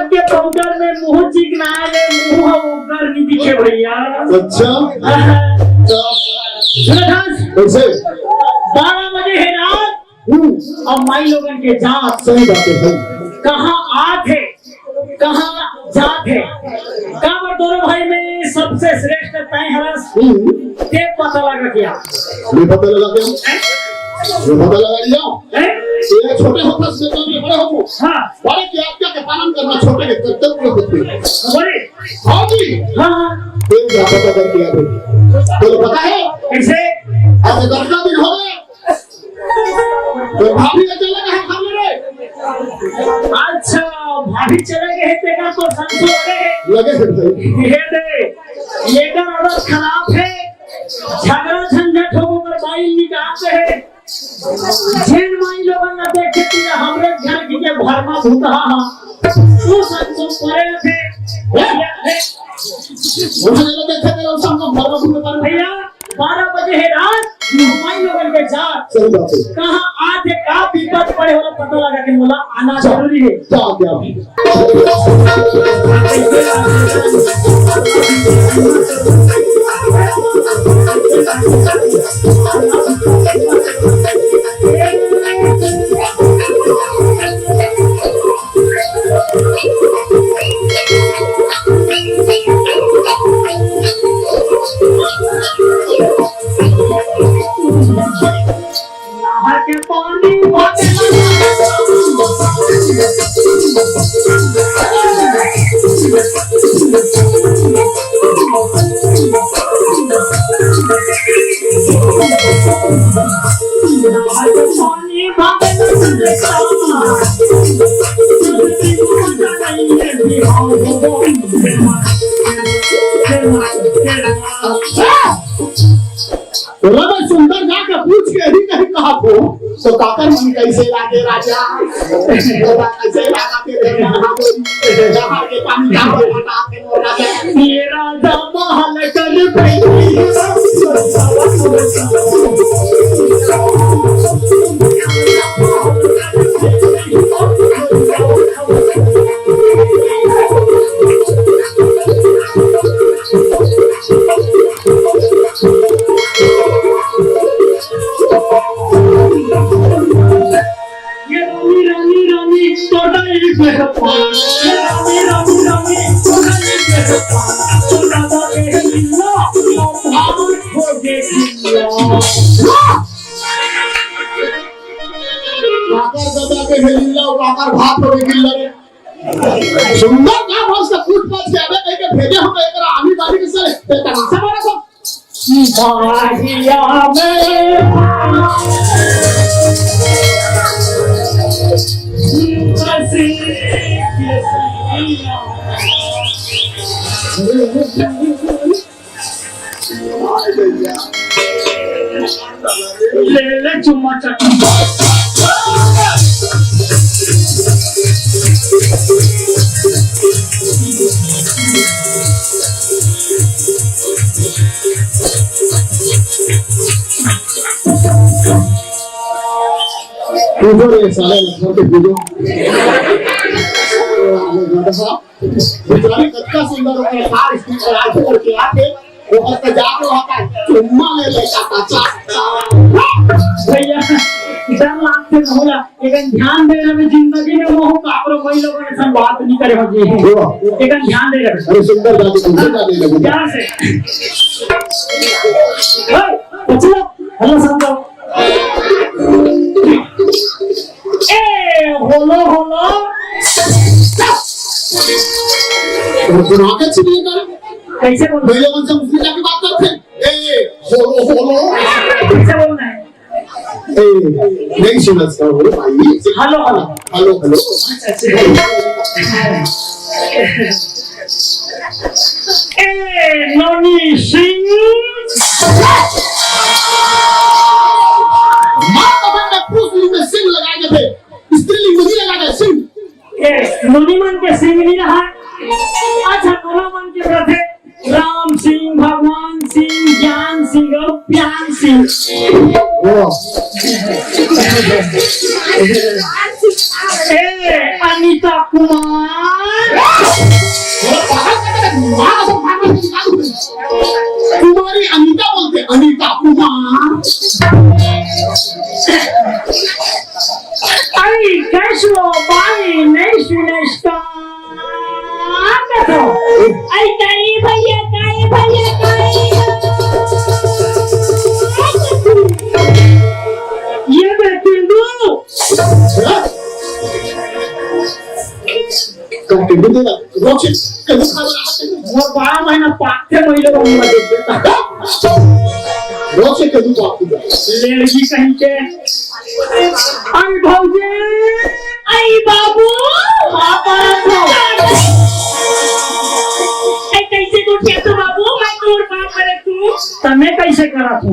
के काउंटर में मुंह चिकना है, मुंह ऊपर नहीं दिखे भैया। अच्छा 12 बजे है रात। अब माई लोगन के जात सही बात है भाई। कहाँ आते कहाँ जाते काबर दोनों भाई में सबसे श्रेष्ठ तय हरस के पता लगा क्या? ये पता लगा क्या? ये पता लगा लिया? ये छोटे होते से बड़े हो। हाँ बड़े की आज्ञा का पालन करना छोटे के कर्तव्य होते हैं। बड़े हाँ जी। हाँ फिर क्या पता कर दिया भाई? तो पता है कैसे? आज 10 दिन हो गए तो भाभी का चला गया खाने रे। अच्छा भाभी चले गए थे का तो संसो लगे हैं भाई। ये दे ये का आदत खराब है। झगड़ा झंझट हो कर बाइल निकालते हैं। जिन माई लोगों ने देखे कि हमरे घर की के भरमा भूता वो संसो करे थे। मुझे लगा देखे थे उस हमको भरमा भूता पर भैया 12 बजे है रात। माई लोगन के जात सही बात है। कहाँ आते का विपद पड़े होला पता लगा कि बोला आना जरूरी है। क्या क्या के पानी सुंदर जाकर पूछ के ही कहीं कहा तो काकर मन कैसे लागे राजा कैसे लागा तेरे जहां के पानी का हटा के राजा ये राजा महल कर बैठी सुंदर काम हो सब कुछ बात ज्यादा कह के भेजे हम एक आमी बारी के साथ तमाशा मारा सब बाहिया में ले चुम्मा चट्टा ये साले लखनऊ के वीडियो बेचारी कितना सुंदर होकर कार स्टील पर आके करके आके वो उसका जाके वहां का चुम्मा ले लेता था भैया डर लागते होला लेकिन ध्यान देना में जिंदगी में मोह कापरो कोई लोगों ने सन बात नहीं करे हो जी लेकिन ध्यान दे रहे अरे सुंदर जाके तुमसे जाने लगे क्या से चलो हेलो समझो ए होलो होलो गुनाह के छिड़िए कर कैसे बोल भाई लोगों से मुस्लिम की बात करते ए होलो होलो कैसे बोलना है नहीं सुना सर हो भाई हेलो हेलो हेलो हेलो ए नॉनी सिंह मां अपन ने पुरुष में सिंह लगाए थे स्त्रीलिंग में नहीं लगाए सिंह ए नॉनी मन के सिंह नहीं रहा अच्छा दोनों मन के रथे राम सिंह भगवान सिंह ज्ञान सिंह और प्यान पांसी। अनीता कुमार, कुमारी अनीता बोलते, अनीता कुमार। आई कैसो बाई नहीं सुनेस्ता कथो आई काई भैया ये बेटिंदू कब टिंडू देगा रोचे कब खाना वो 12 महीना पाथे महिला को मुंह देख देता रोचे कब बात की लेडगी कहीं के आई भौजी आई बाबू कैसे तू क्या तो बाबू मैं तोर बाप करे तू तमे कैसे करा तू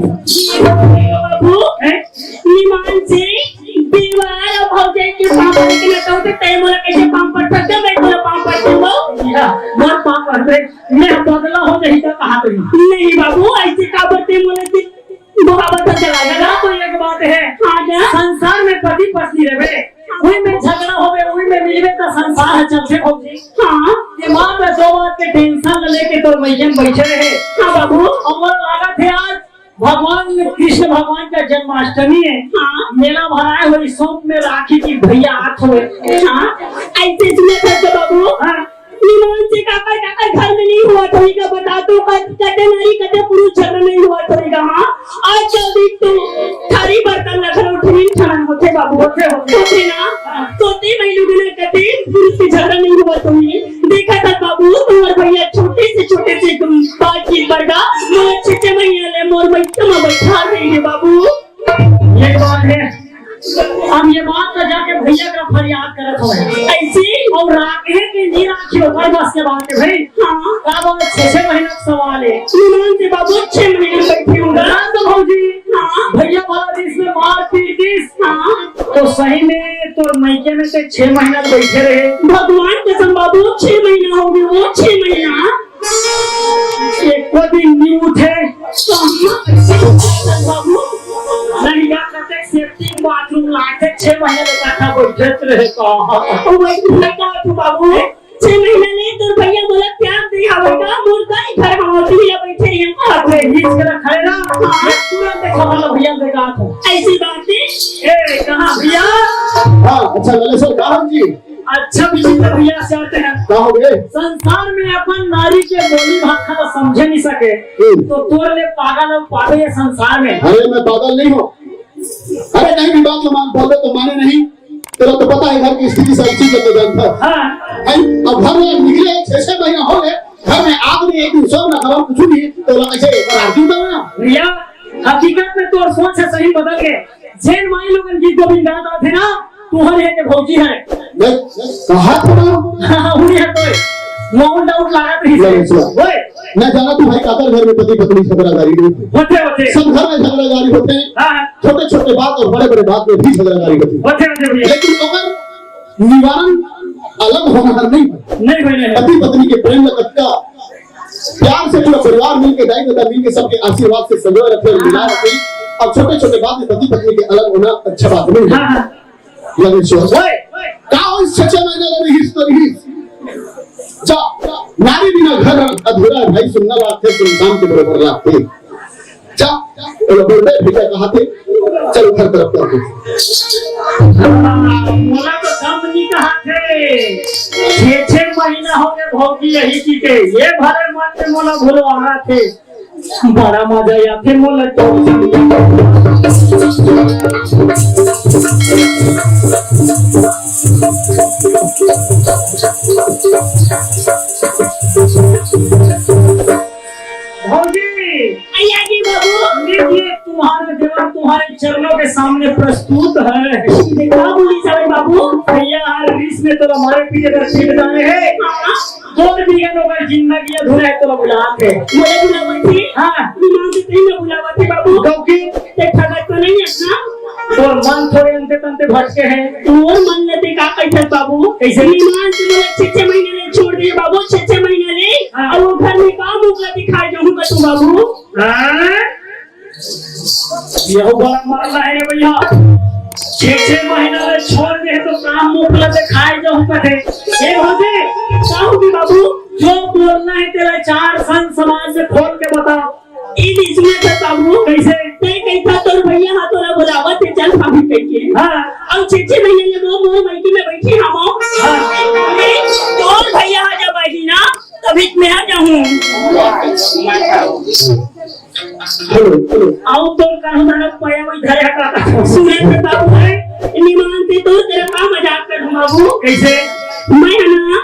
बाबू निमान से दीवार भौजी के पाप के लटाओ ते तय मोला कैसे पाप पर सकते मैं तोरा पाप पर दूंगा मोर पाप पर मैं बदला हो नहीं तो कहां पे नहीं बाबू ऐसे का बते मोला की बराबर चलाएगा तो एक बात है आजा संसार में पति पत्नी रहे वही में झगड़ा होवे वही में मिलवे तो संसार है चलते होगी हां दिमाग में दो बात के टेंशन लेके तो मैयन बैठे रहे हां बाबू अमर लगा थे आज भगवान कृष्ण भगवान का जन्माष्टमी है हां मेला भराए हुई सोम में राखी की भैया हाथ हुए हां ऐसे सुने थे बाबू हां निमान से काका घर में नहीं हुआ तो का बता दो कटे नारी कटे पुरुष झगड़ा नहीं हुआ तो हां आज जल्दी तो थारी बर्तन रख लो उठनी छान होते बाबू होते ना तोते महिलों ने कटे पुरुष से झगड़ा नहीं हुआ तो देखा था बाबू तुम्हारे भैया छोटे से बातचीत बढ़ा मोर छठे महीने ले मोर बैठा में बैठा रही है बाबू ये बात है अब ये बात तो जाके भैया का फरियाद करत हो ऐसे और राखे के नहीं राखी ऊपर बस के बात है भाई हां अब 6 महीने का सवाल है निमान से बाबू 6 महीने बैठी हूं ना तो भौजी हां भैया वाला इसमें मार पीट हां तो सही में तो महीने में से 6 महीना बैठे रहे भगवान कसम बाबू 6 महीना हो गए वो 6 महीना एक को दिन नहीं उठे बाबू नहीं या करते सेफ्टी बाथरूम लाते 6 महीने लगा था बैठत रहे का ओ भाई लगा तू बाबू 6 महीने ले तो भैया बोला प्यार दिखावेगा मुर्गा ही घर में होती है बैठे हैं अरे हिच कर खड़े ना तुरंत खबर भैया देगा तो ऐसी बात है ए कहां भैया हां अच्छा लले सर कहां जी अच्छा विचित्र भैया से आते हैं कहां गए संसार में अपन नारी के बोली भाषा को समझ नहीं सके तो तोर ले पागल और पागल ये संसार में अरे मैं पागल नहीं हूं अरे कहीं भी बात मान बोले तो माने नहीं तेरा तो पता है घर की स्थिति सब चीज का जानता हां अब घर में निकले 6 महीना हो गए घर में आदमी एक दिन सब ना खबर कुछ नहीं तो ऐसे राजी तो ना भैया हकीकत में तोर सोच है सही बदल गए जैन माई लोगन गीत गोविंद गाता थे ना तुम्हारे है के भौजी है कहा था उन्हीं है तो नॉन डाउट लगा तो ही ओए मैं जाना तू भाई काकर घर में पति पत्नी झगड़ागारी नहीं होते सब घर में झगड़ागारी होते हैं हां छोटे छोटे बात और बड़े बड़े बात में भी झगड़ागारी होती है होते भैया लेकिन अगर निवारण अलग होना नहीं नहीं पति पत्नी के प्रेम का कटका प्यार से पूरा परिवार मिलकर दायित्व मिलकर सबके आशीर्वाद से संजोए रखे और मिला रखे और छोटे छोटे बात में पति पत्नी के अलग होना अच्छा बात नहीं है लगे काओ इस 6 महीने लगे हिस्टोरी जा नारी बिना घर अधूरा है भाई सुनना बात है सुनसान के बराबर बात है जा बोले भैया कहा थे चलो घर तरफ करते मोला तो दम नहीं कहा थे 6 महीना हो गए भौजी यही की के ये भरे मन में मोला भूलो आ रहा थे बड़ा मजा आया फिर मोला तो भौजी अय्या जी बाबू लीजिए तुम्हारे देवर तुम्हारे चरणों के सामने प्रस्तुत है क्या बोली सारे बाबू भैया हर बीच में तो हमारे पीछे अगर सीट जाने हैं 2 बीघा लोग जिंदगी अधूरा है तो बुलाते मुझे बुलावती हां दिमाग से नहीं बुलावती बाबू क्योंकि ते ठगत तो नहीं है ना और मन थोड़े अंते तंते भटके हैं और मन लेते का कैसे बाबू कैसे ईमान से मुझे 6 महीने ने छोड़ दिए बाबू 6 महीने ने और वो घर में काम होगा दिखाई जाऊंगा तू बाबू हां ये बड़ा मरना है भैया। 6 महीना में छोड़ दे तो काम मुफ्त से खाए जो कटे। ये भौजी साहू भी बाबू जो बोलना है तेरा 4 समाज में खोल के बताओ। बीच में तो बाबू कैसे नहीं कहता तो भैया हाथ वाला बुलावा ते चल भाभी कह के। हाँ और 6 महीने में वो मायके में बैठी हम तो भैया आ जा बैठी ना तभी मैं आ जाऊं। आओ तो कहूं ना पाया वही धरे हटा सुने तो बाबू है नहीं मानते तो तेरा काम मजाक कर बाबू। कैसे मैं ना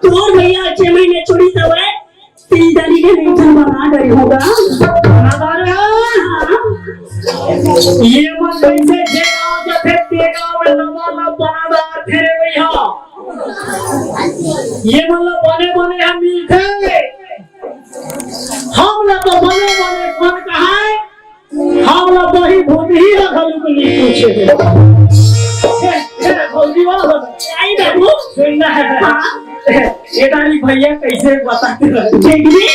तो भैया 6 महीने छोड़ी तब है दादी के नहीं बना गई होगा। ये मन कैसे जेगा जब तेगा में नवाला बनादा तेरे भैया ये मतलब बने हम मिलते हम ना तो बने कौन कहा है हम ना वही भूमि ही रखल को नहीं पूछे भौजी वाला आई बाबू सुनना है ये तारी भैया कैसे बताते रहे देखबी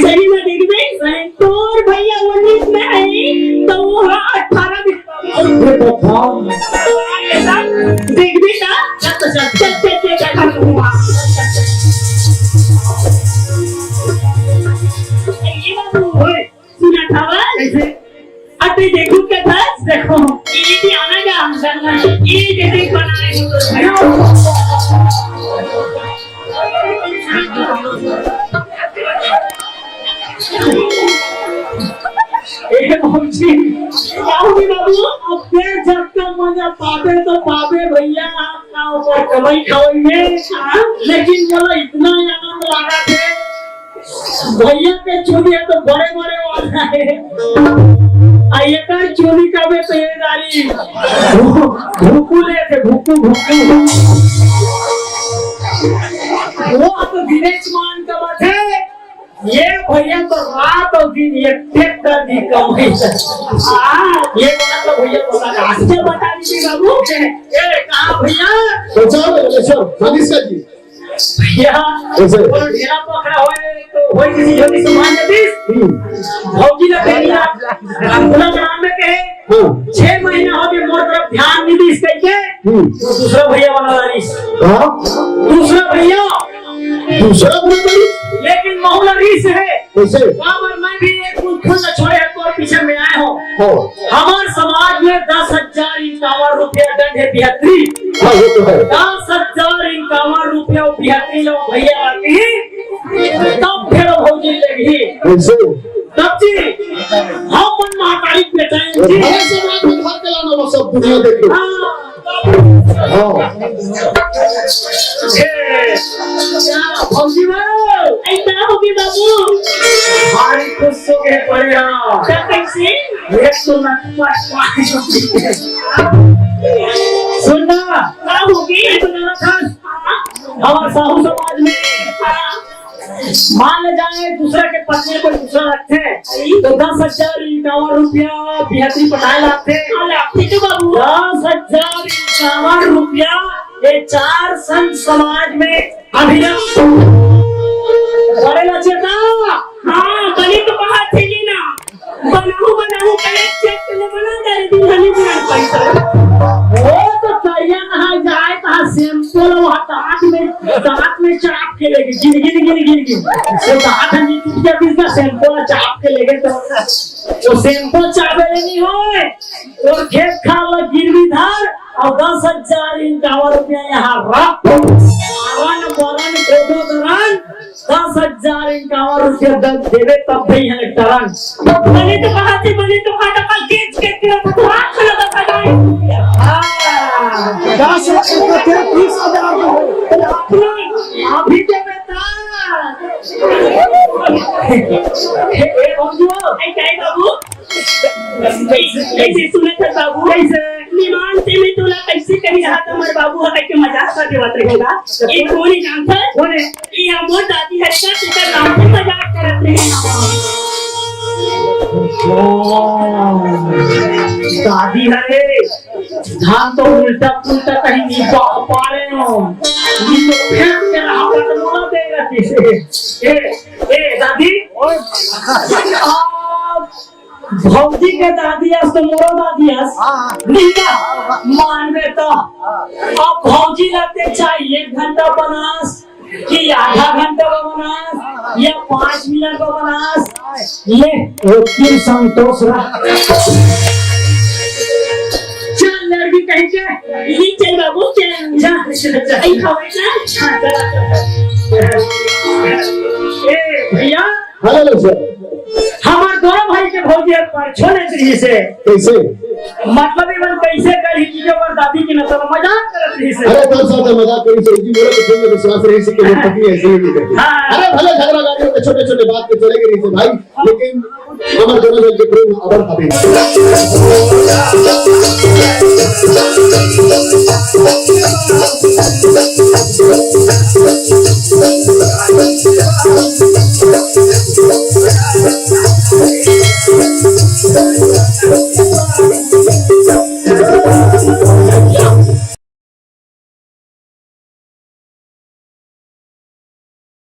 सही में देखबी सही तोर भैया 19 में है तो वो 18 में देखबी ना चल ये बाबू सुना था कैसे अरे देखो क्या था देखो ये भी आना का अंदर ये जैसे बनाने भौजी बाबू अब फिर जब का मजा पावे तो पावे भैया आपका कमाई खाओगे लेकिन बोला इतना आनंद लगा थे भैया के चोरी है तो बड़े वाला है आइए चोरी का भी तैयारी भूकुले थे भूकू वो तो दिनेश मान का बात है ये भैया तो रात और दिन एक कर दी कमाई ये बात तो भैया बता दीजिए बाबू कहा भैया हनीशा जी भैया ढेरा पकड़ा हुए तो वही किसी ज्योति सम्मान भौजी ने पहला नाम में कहे 6 महीना हो गए मोर तरफ ध्यान नहीं दी इसके तो दूसरा भैया बना दूसरा भैया लेकिन महुला रीस है मैं भी एक खुद छोड़े है तो पीछे में आए हो हमारे समाज में 10,051 रुपया दंड है 73 10,051 रुपया 73 लोग भैया आते हैं तब फिर भौजी लेगी तब जी हम मन महाकाली पेटाएंगे समाज में घर के लाना वो सब दुनिया देखे भौजी ऐसा होगी बाबू हमारी खुश हो गए पड़े कैसे एक तो सुनना क्या होगी हमारे साहू समाज में मान ले जाए दूसरा के पत्नी को दूसरा रखते तो 10,051 रुपया 73 पटाए लाते तो बाबू 10,051 रुपया ये 4 संत समाज में अभी बड़े लचेता हाँ बने तो कहा थे जी ना बनाऊ कलेक्ट चेक के लिए बना दे रही थी हनी बुरा पैसा वो तो तैयार नहा जाए कहा सैंपल दांत में चाप के लेके गिन तो दांत हनी टूट जाती इसका सैंपल चाप के लेके तो वो सैंपल चापे नहीं होए और खेत खाला गिरवी धार और 10,051 रुपया यहाँ रख आवन बोलन कोदो दरन 10,051 रुपया दंड देवे तब भी है टरन बने तो कहा का गेट के तेरा पटवा खड़ा था हां 10,000 के 30,000 अभी के बेटा ए भौजी आई काय बाबू कैसे सुने थे बाबू कैसे निमान से मैं तोला कैसे कही रहा था हमारे बाबू हटा के मजाक कर देवत रहेगा ये कौन जानता है कौन है ये हमर दादी हटा तुका नाम से मजाक करत रहे दादी हरे धान तो उल्टा पुल्टा कहीं नहीं पा रहे हो ये तो फेंक के रहा तो बोला देगा किसे ए दादी भौजी के दादियास तो मोरो दादियास नीका मानवे तो अब भौजी लगते चाहिए 1 घंटा बनास कि आधा घंटा बनास या 5 मिनट बनास ले एक संतोष रहा। चल लड़की कहीं के ये चल बाबू चल जा आई खावे ना ए भैया हेलो सर हमार दोनों भाई के भौजी पर छोड़े रही से कैसे मतलब इवन कैसे करी कि जो और दादी की नसल मजाक करत रही से। अरे तब साथ मजाक करी से जी बोले तो तुम में विश्वास रही से कि वो पत्नी ऐसे ही नहीं करती। हाँ। अरे भले झगड़ा गाड़ियों के छोटे-छोटे बात पे चले गई से भाई लेकिन हमारे दोनों के प्रेम अबर कभी